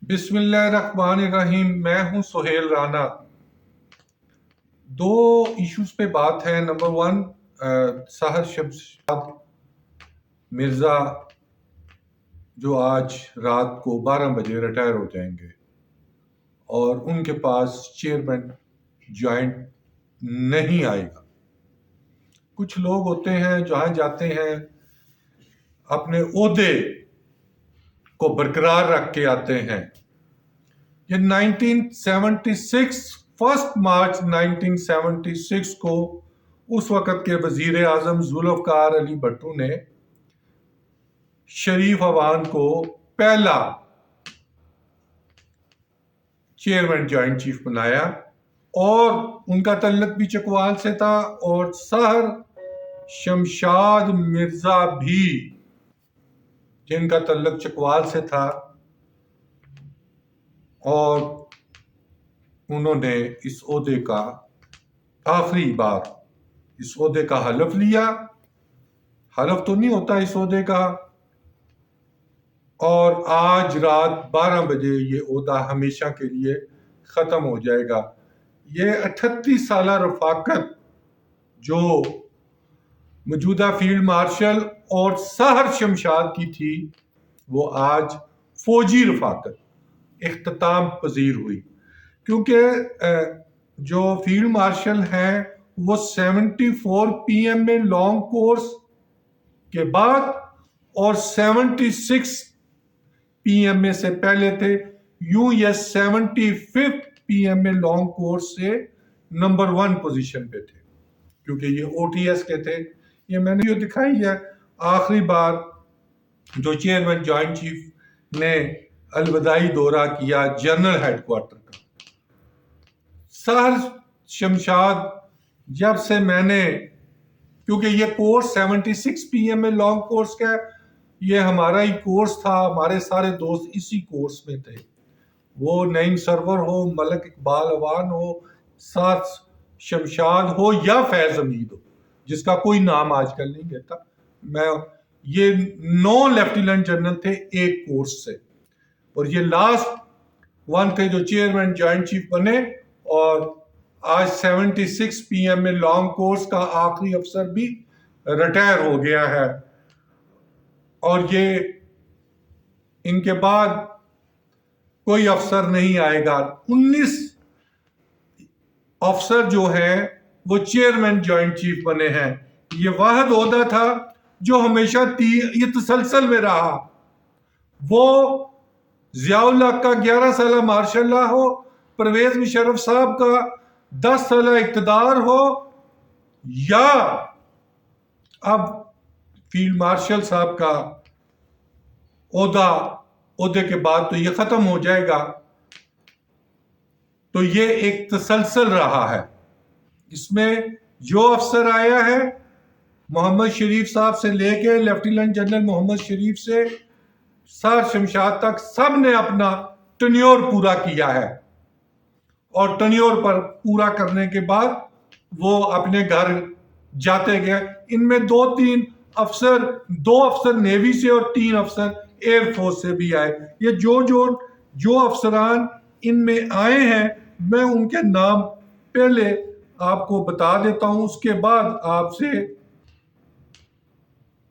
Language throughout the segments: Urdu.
بسم اللہ الرحمن الرحیم۔ میں ہوں سہیل رانا۔ دو ایشوز پہ بات ہے۔ نمبر ون، سحر شمشاد مرزا جو آج رات کو 12 بجے ریٹائر ہو جائیں گے اور ان کے پاس چیئرمین جوائنٹ نہیں آئے گا۔ کچھ لوگ ہوتے ہیں جہاں جاتے ہیں اپنے عہدے کو برقرار رکھ کے آتے ہیں۔ یہ 1976 1 مارچ 1976 کو اس وقت کے وزیر اعظم ذوالفقار علی بھٹو نے شریف عوان کو پہلا چیئرمین جوائنٹ چیف بنایا اور ان کا تعلق بھی چکوال سے تھا اور سحر شمشاد مرزا بھی جن کا تعلق چکوال سے تھا، اور انہوں نے اس عہدے کا آخری بار اس عہدے کا حلف لیا۔ حلف تو نہیں ہوتا اس عہدے کا، اور آج رات 12 بجے یہ عہدہ ہمیشہ کے لیے ختم ہو جائے گا۔ یہ 38 سالہ رفاقت جو موجودہ فیلڈ مارشل اور سحر شمشاد کی تھی، وہ آج فوجی رفاقت اختتام پذیر ہوئی، کیونکہ جو فیلڈ مارشل ہیں وہ 74 پی ایم میں لانگ کورس کے بعد اور 76 پی ایم میں سے پہلے تھے، یوں یہ 75 پی ایم میں لانگ کورس سے نمبر 1 پوزیشن پہ تھے، کیونکہ یہ او ٹی ایس کے تھے۔ یہ میں نے جو دکھائی ہے آخری بار جو چیئرمین جوائنٹ چیف نے الوداعی دورہ کیا جنرل ہیڈ کوارٹر کا۔ سحر شمشاد جب سے میں نے، کیونکہ یہ کورس 76 پی ایم میں لانگ کورس کا ہے، یہ ہمارا ہی کورس تھا، ہمارے سارے دوست اسی کورس میں تھے، وہ نعیم سرور ہو، ملک اقبال اوان ہو، سعد شمشاد ہو یا فیض حمید ہو، جس کا کوئی نام آج کل نہیں لیتا۔ یہ 9 لیفٹیننٹ جنرل تھے ایک کورس سے، اور یہ لاسٹ ون تھے جو چیئرمین جوائنٹ چیف بنے، اور آج 76 پی ایم میں لانگ کورس کا آخری افسر بھی ریٹائر ہو گیا ہے، اور یہ ان کے بعد کوئی افسر نہیں آئے گا۔ 19 افسر جو ہیں وہ چیئرمین جوائنٹ چیف بنے ہیں۔ یہ واحد عہدہ تھا جو ہمیشہ یہ تسلسل میں رہا، وہ ضیاء الحق کا 11 سالہ مارشل لا ہو، پرویز مشرف صاحب کا 10 سالہ اقتدار ہو، یا اب فیلڈ مارشل صاحب کا عہدے کے بعد تو یہ ختم ہو جائے گا، تو یہ ایک تسلسل رہا ہے۔ اس میں جو افسر آیا ہے محمد شریف صاحب سے لے کے لیفٹیننٹ جنرل محمد شریف سے سحر شمشاد تک، سب نے اپنا ٹنیور پورا کیا ہے، اور ٹنیور پر پورا کرنے کے بعد وہ اپنے گھر جاتے گئے۔ ان میں 2 افسر نیوی سے اور 3 افسر ایئر فورس سے بھی آئے۔ یہ جو افسران ان میں آئے ہیں، میں ان کے نام پہلے آپ کو بتا دیتا ہوں، اس کے بعد آپ سے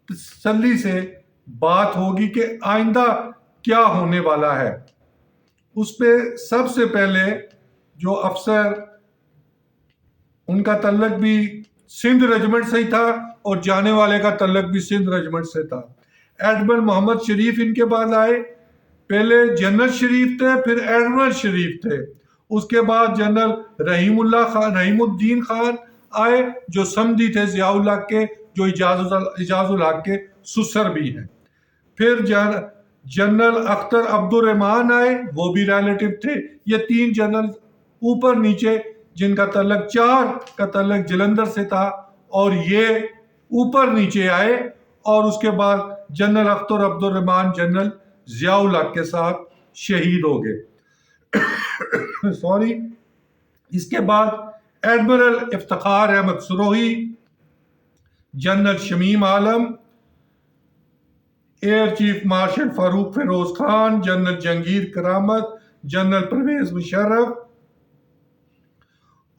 تسلی سے بات ہوگی کہ آئندہ کیا ہونے والا ہے۔ اس پہ سب سے پہلے جو افسر، ان کا تعلق بھی سندھ ریجمنٹ سے ہی تھا اور جانے والے کا تعلق بھی سندھ ریجمنٹ سے تھا، ایڈمرل محمد شریف ان کے بعد آئے۔ پہلے جنرل شریف تھے، پھر ایڈمرل شریف تھے، اس کے بعد جنرل رحیم الدین خان آئے جو سمدھی تھے ضیاء الحق کے، جو اعجاز الحق کے سسر بھی ہیں۔ پھر جنرل اختر عبد الرحمان آئے، وہ بھی ریلیٹو تھے۔ یہ 3 جنرل اوپر نیچے، جن کا تعلق 4 کا تعلق جلندر سے تھا، اور یہ اوپر نیچے آئے، اور اس کے بعد جنرل اختر عبد الرحمان جنرل ضیاء الحق کے ساتھ شہید ہو گئے۔ اس کے بعد ایڈمرل افتخار احمد سروہی، جنرل شمیم عالم، ایئر چیف مارشل فاروق فیروز خان، جنرل جہانگیر کرامت، جنرل پرویز مشرف،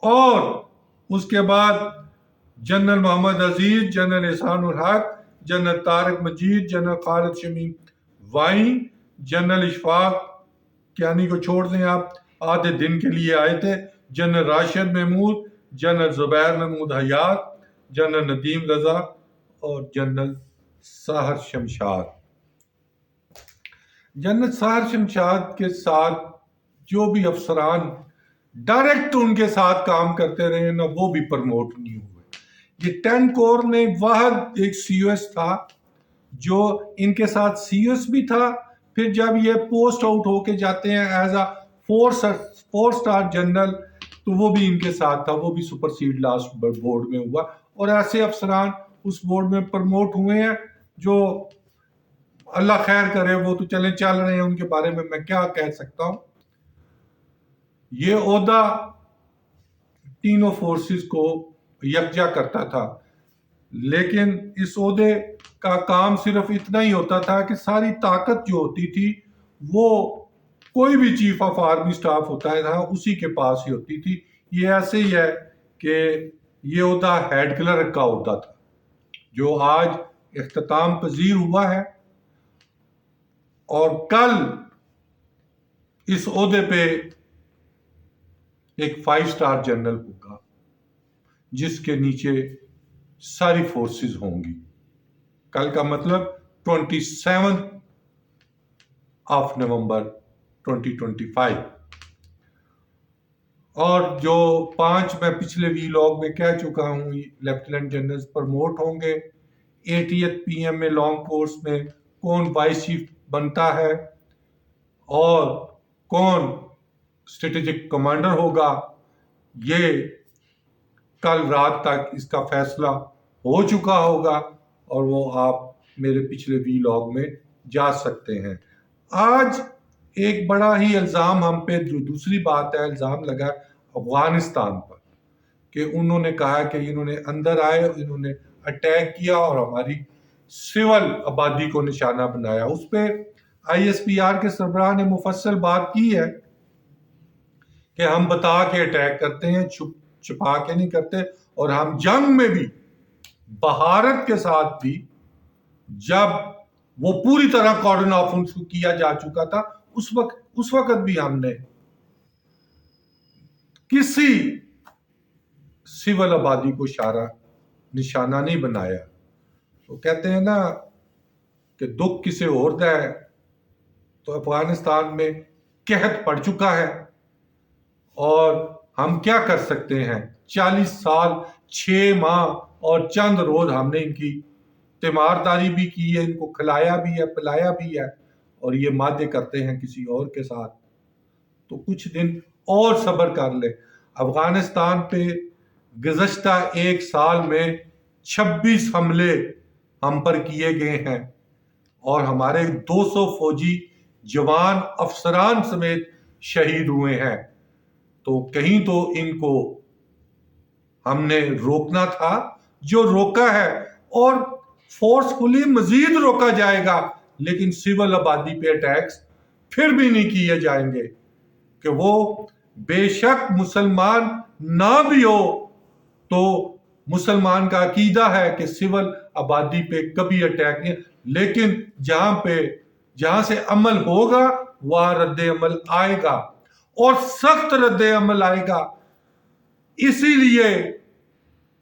اور اس کے بعد جنرل محمد عزیز، جنرل احسان الحق، جنرل طارق مجید، جنرل خالد شمیم وائیں، جنرل اشفاق کیانی کو چھوڑ دیں آپ، آدھے دن کے لیے آئے تھے، جنرل راشد محمود، جنرل زبیر محمود حیات، جنرل ندیم رضا اور جنرل ساحر شمشاد۔ جنرل ساحر شمشاد کے ساتھ جو بھی افسران ڈائریکٹ ان کے ساتھ کام کرتے رہے نا، وہ بھی پرموٹ نہیں ہوئے۔ یہ 10 کور میں واحد ایک سی او ایس تھا جو ان کے ساتھ سی او ایس بھی تھا، پھر جب یہ پوسٹ آؤٹ ہو کے جاتے ہیں ایز اے 4 سٹار جنرل تو وہ بھی ان کے ساتھ تھا، وہ بھی سپر سیڈ لاسٹ بورڈ میں ہوا، اور ایسے افسران اس بورڈ میں پرموٹ ہوئے ہیں جو اللہ خیر کرے، وہ تو چلے چل رہے ہیں، ان کے بارے میں کیا کہہ سکتا ہوں۔ یہ عہدہ تینوں فورسز کو یکجا کرتا تھا، لیکن اس عہدے کا کام صرف اتنا ہی ہوتا تھا کہ ساری طاقت جو ہوتی تھی وہ کوئی بھی چیف آف آرمی سٹاف ہوتا تھا اسی کے پاس ہی ہوتی تھی۔ یہ ایسے ہی ہے کہ یہ عہدہ ہیڈ کلرک کا عہدہ تھا جو آج اختتام پذیر ہوا ہے، اور کل اس عہدے پہ ایک 5 سٹار جنرل ہوگا جس کے نیچے ساری فورسز ہوں گی۔ کل کا مطلب 27 نومبر 2025۔ اور جو 5 میں پچھلے وی لاگ میں کہہ چکا ہوں، لیفٹیننٹ جنرل پرموٹ ہوں گے۔ 80th PM میں لانگ کورس میں کون وائس چیف بنتا ہے اور کون اسٹریٹجک کمانڈر ہوگا، یہ کل رات تک اس کا فیصلہ ہو چکا ہوگا، اور وہ آپ میرے پچھلے وی لاگ میں جا سکتے ہیں۔ آج ایک بڑا ہی الزام ہم پہ، جو دوسری بات ہے، الزام لگا افغانستان پر کہ انہوں نے کہا کہ انہوں نے اندر آئے، انہوں نے اٹیک کیا اور ہماری سول آبادی کو نشانہ بنایا۔ اس پہ ISPR کے سربراہ نے مفصل بات کی ہے کہ ہم بتا کے اٹیک کرتے ہیں، چھپا کے نہیں کرتے، اور ہم جنگ میں بھی بھارت کے ساتھ بھی جب وہ پوری طرح کارڈن آف کیا جا چکا تھا، اس وقت بھی ہم نے کسی سول آبادی کو نشانہ نہیں بنایا۔ وہ کہتے ہیں نا کہ دکھ کسے اور دا ہے، تو افغانستان میں قحط پڑ چکا ہے، اور ہم کیا کر سکتے ہیں؟ 40 سال 6 ماہ اور چند روز ہم نے ان کی تیمارداری بھی کی ہے، ان کو کھلایا بھی ہے، پلایا بھی ہے، اور یہ مادے کرتے ہیں کسی اور کے ساتھ۔ تو کچھ دن اور صبر کر لے۔ افغانستان پہ گزشتہ 1 سال میں 26 حملے ہم پر کیے گئے ہیں، اور ہمارے 200 فوجی جوان افسران سمیت شہید ہوئے ہیں۔ تو کہیں تو ان کو ہم نے روکنا تھا، جو روکا ہے، اور فورسفلی مزید روکا جائے گا، لیکن سول آبادی پہ اٹیکس پھر بھی نہیں کیے جائیں گے، کہ وہ بے شک مسلمان نہ بھی ہو تو مسلمان کا عقیدہ ہے کہ سول آبادی پہ کبھی اٹیک نہیں، لیکن جہاں سے عمل ہوگا وہاں رد عمل آئے گا، اور سخت رد عمل آئے گا۔ اسی لیے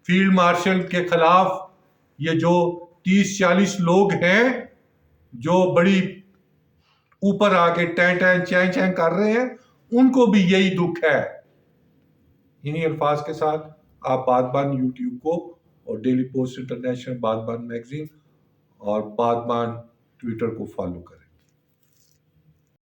فیلڈ مارشل کے خلاف یہ جو 30-40 لوگ ہیں جو بڑی اوپر آ کے ٹین چین کر رہے ہیں، ان کو بھی یہی دکھ ہے۔ انہی الفاظ کے ساتھ آپ بادبان یوٹیوب کو اور ڈیلی پوسٹ انٹرنیشنل، بادبان میگزین اور بادبان ٹویٹر کو فالو کریں۔